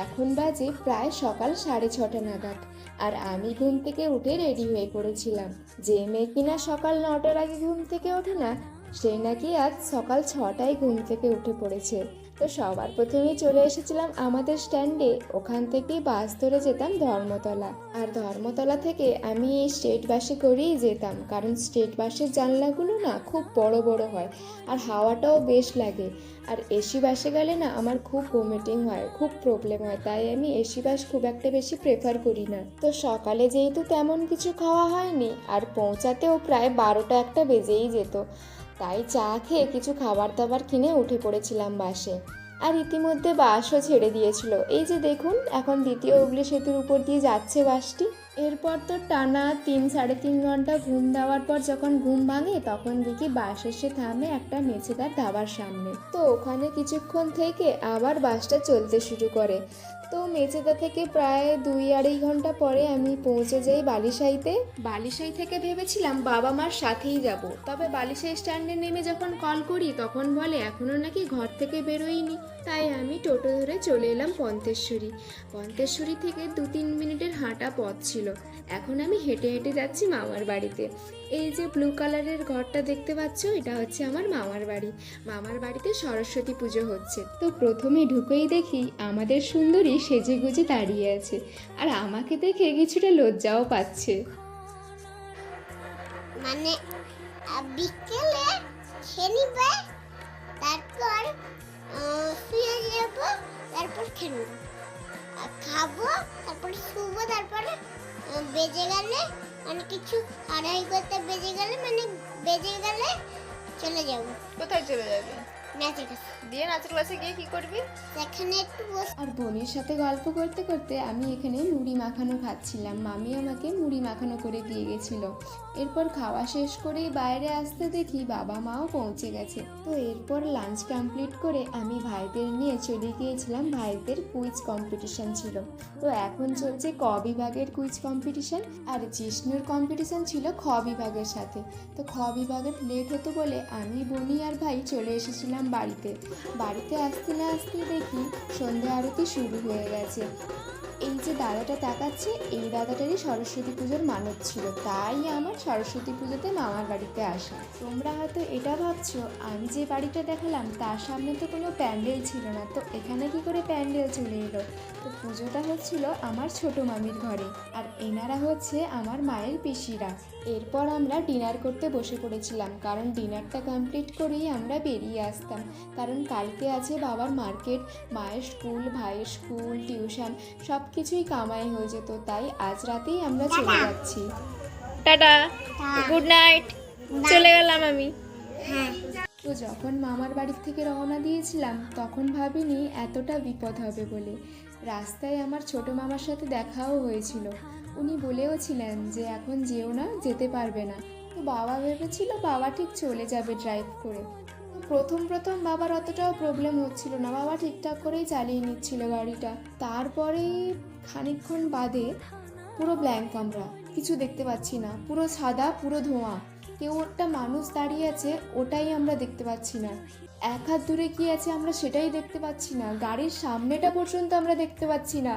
এখন বাজে প্রায় সকাল 6:30 নাগাদ। আর আমি ঘুম থেকে উঠে রেডি হয়ে পড়েছিলাম। যে মেয়ে কিনা সকাল 9টার আগে ঘুম থেকে ওঠে না, সে নাকি আজ সকাল 6টায় ঘুম থেকে উঠে পড়েছে। তো সবার প্রথমেই চলে এসেছিলাম আমাদের স্ট্যান্ডে। ওখান থেকেই বাস ধরে যেতাম ধর্মতলা। আর ধর্মতলা থেকে আমি এই স্টেট বাসে করেই যেতাম, কারণ স্টেট বাসের জানলাগুলো না খুব বড় বড় হয় আর হাওয়াটাও বেশ লাগে। আর এসি বাসে গেলে না আমার খুব ভমিটিং হয়, খুব প্রবলেম হয়, তাই আমি এসি বাস খুব একটা বেশি প্রেফার করি না। তো সকালে যেহেতু তেমন কিছু খাওয়া হয়নি আর পৌঁছাতেও প্রায় 12টা-1টা বেজেই যেত, তাই চা খেয়ে কিছু খাবার দাবার কিনে উঠে পড়েছিলাম বাসে। আর ইতিমধ্যে বাসও ছেড়ে দিয়েছিল। এই যে দেখুন, এখন দ্বিতীয় হুগলি সেতুর উপর দিয়ে যাচ্ছে বাসটি। এরপর তো টানা 3-3.5 ঘন্টা ঘুম দেওয়ার পর যখন ঘুম ভাঙে, তখন দেখি বাস এসে থামে একটা মেছেদার ধাবার সামনে। তো ওখানে কিছুক্ষণ থেকে আবার বাসটা চলতে শুরু করে। তো মেচেদা থেকে প্রায় 2-2.5 ঘন্টা পরে আমি পৌঁছে যাই বালিশাইতে। বালিশাই থেকে ভেবেছিলাম বাবা মার সাথেই যাব, তবে বালিশাই স্ট্যান্ডে নেমে যখন কল করি তখন বলে এখনও নাকি ঘর থেকে বেরোয়নি। তাই আমি টোটো ধরে চলে এলাম পন্তেশ্বরী। পন্তেশ্বরী থেকে 2-3 মিনিটের হাঁটা পথ ছিল। এখন আমি হেঁটে হেঁটে যাচ্ছি মামার বাড়িতে। এই যে ব্লু কালারের ঘরটা দেখতে পাচ্ছ, এটা হচ্ছে আমার মামার বাড়ি। মামার বাড়িতে সরস্বতী পুজো হচ্ছে। তো প্রথমে ঢুকেই দেখি আমাদের সুন্দরী সেজে গুজে দাঁড়িয়ে আছে, আর আমাকে দেখে কিছুটা লজ্জাও পাচ্ছে। মানে বিকেলে খেয়ে নিবে, তারপর শুয়ে যাবো, তারপর খেয়ে নেবো, খাবো, তারপর শুবো, তারপরে বেজে গেলে মানে কিছু 2:30 বেজে গেলে চলে যাবো। কোথায় চলে যাবে? নাচের কাছে। দিয়ে নাচের ক্লাসে গিয়ে কি করবি? সেখানে একটু আর বোনের সাথে গল্প করতে করতে আমি এখানে মুড়ি মাখানো খাচ্ছিলাম। মামি আমাকে মুড়ি মাখানো করে দিয়ে গেছিল। এরপর খাওয়া শেষ করেই বাইরে আসতে দেখি বাবা মাও পৌঁছে গেছে। তো এরপর লাঞ্চ কমপ্লিট করে আমি ভাইদের নিয়ে চলে গিয়েছিলাম। ভাইদের কুইজ কম্পিটিশন ছিল। তো এখন চলছে ক বিভাগের কুইজ কম্পিটিশন, আর জিষ্ণুর কম্পিটিশন ছিল খ বিভাগের সাথে। তো খ বিভাগের লেট হতো বলে আমি, বনি আর ভাই চলে এসেছিলাম বাড়িতে। বাড়িতে আসতে না আসতেই দেখি সন্ধ্যা আরতি শুরু হয়ে গেছে। এই যে দাদাটা তাকাচ্ছে, এই দাদাটারই সরস্বতী পুজোর মানত ছিল, তাই আমার সরস্বতী পুজোতে মামার বাড়িতে আসা। তোমরা হয়তো এটা ভাবছো, আমি যে বাড়িটা দেখালাম তার সামনে তো কোনো প্যান্ডেল ছিল না, তো এখানে কি করে প্যান্ডেল চলে এলো? তো পুজোটা হচ্ছিল আমার ছোট মামির ঘরে, আর এনারা হচ্ছে আমার মায়ের পিসিরা। এরপর আমরা ডিনার করতে বসে পড়েছিলাম, কারণ ডিনারটা কমপ্লিট করেই আমরা বেরিয়ে আসতাম। কারণ কালকে আছে বাবার মার্কেট, মায়ের স্কুল, ভাইয়ের স্কুল, টিউশন সব কিছুই কামাই হয়ে যেত, তাই আজ রাতেই আমরা চলে যাচ্ছি। টাটা, গুড নাইট, চলে গেলাম আমি। হ্যাঁ। তো যখন মামার বাড়ির থেকে রওনা দিয়েছিলাম তখন ভাবিনি এতটা বিপদ হবে বলে। রাস্তায় আমার ছোট মামার সাথে দেখাও হয়েছিল। উনি বলেও ছিলেন যে এখন যেও না, যেতে পারবে না। তো বাবা ভেবেছিল বাবা ঠিক চলে যাবে ড্রাইভ করে। তো প্রথম বাবার অতটাও প্রবলেম হচ্ছিল না, বাবা ঠিকঠাক করেই চালিয়ে নিচ্ছিল গাড়িটা। তারপরে খানিকক্ষণ বাদে পুরো ব্ল্যাঙ্ক, আমরা কিছু দেখতে পাচ্ছি না, পুরো সাদা, পুরো ধোঁয়া। কেউ একটা মানুষ দাঁড়িয়ে আছে, ওটাই আমরা দেখতে পাচ্ছি না। 1 হাত দূরে কি আছে আমরা সেটাই দেখতে পাচ্ছি না। গাড়ির সামনেটা পর্যন্ত আমরা দেখতে পাচ্ছি না।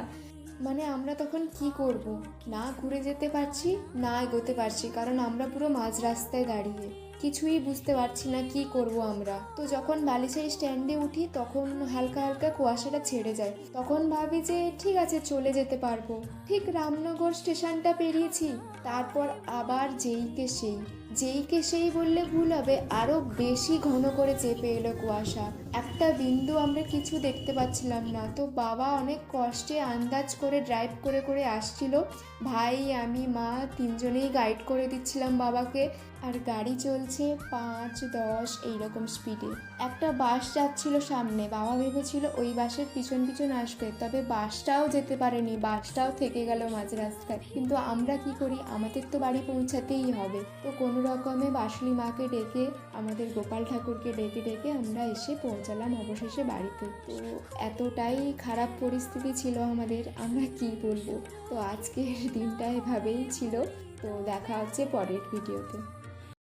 মানে আমরা তখন কি করব? না ঘুরে যেতে পারছি, না এগোতে পারছি, কারণ আমরা পুরো মাঝ রাস্তায় দাঁড়িয়ে। কিছুই বুঝতে পারছি না কি করব আমরা। তো যখন বালিশাই স্ট্যান্ডে উঠি তখন হালকা হালকা কুয়াশাটা ছেড়ে যায়। তখন ভাবি যে ঠিক আছে, চলে যেতে পারবো। ঠিক রামনগর স্টেশনটা পেরিয়েছি, তারপর আবার যেইকে সেই বললে ভুল হবে, আরও বেশি ঘন করে চেপে এলো কুয়াশা। একটা বিন্দু আমরা কিছু দেখতে পাচ্ছিলাম না। তো বাবা অনেক কষ্টে আন্দাজ করে ড্রাইভ করে করে আসছিল। ভাই, আমি, মা তিনজনেই গাইড করে দিচ্ছিলাম বাবাকে। আর গাড়ি চলছে 5-10 এইরকম স্পিডে। একটা বাস যাচ্ছিল সামনে, বাবা ভেবেছিল ওই বাসের পিছন পিছন আসবে, তবে বাসটাও যেতে পারেনি, বাসটাও থেকে গেল মাঝ রাস্তায়। কিন্তু আমরা কি করি, আমাদের তো বাড়ি পৌঁছাতেই হবে। তো কোনো রকমে বাসুলি মাকে ডেকে, আমাদের গোপাল ঠাকুরকে ডেকে ডেকে আমরা এসে পৌঁছালাম অবশেষে বাড়িতে। তো এতটাই খারাপ পরিস্থিতি ছিল আমাদের, আমরা কি বলবো। তো আজকের দিনটা এভাবেই ছিল। তো দেখা হচ্ছে পরের ভিডিওতে।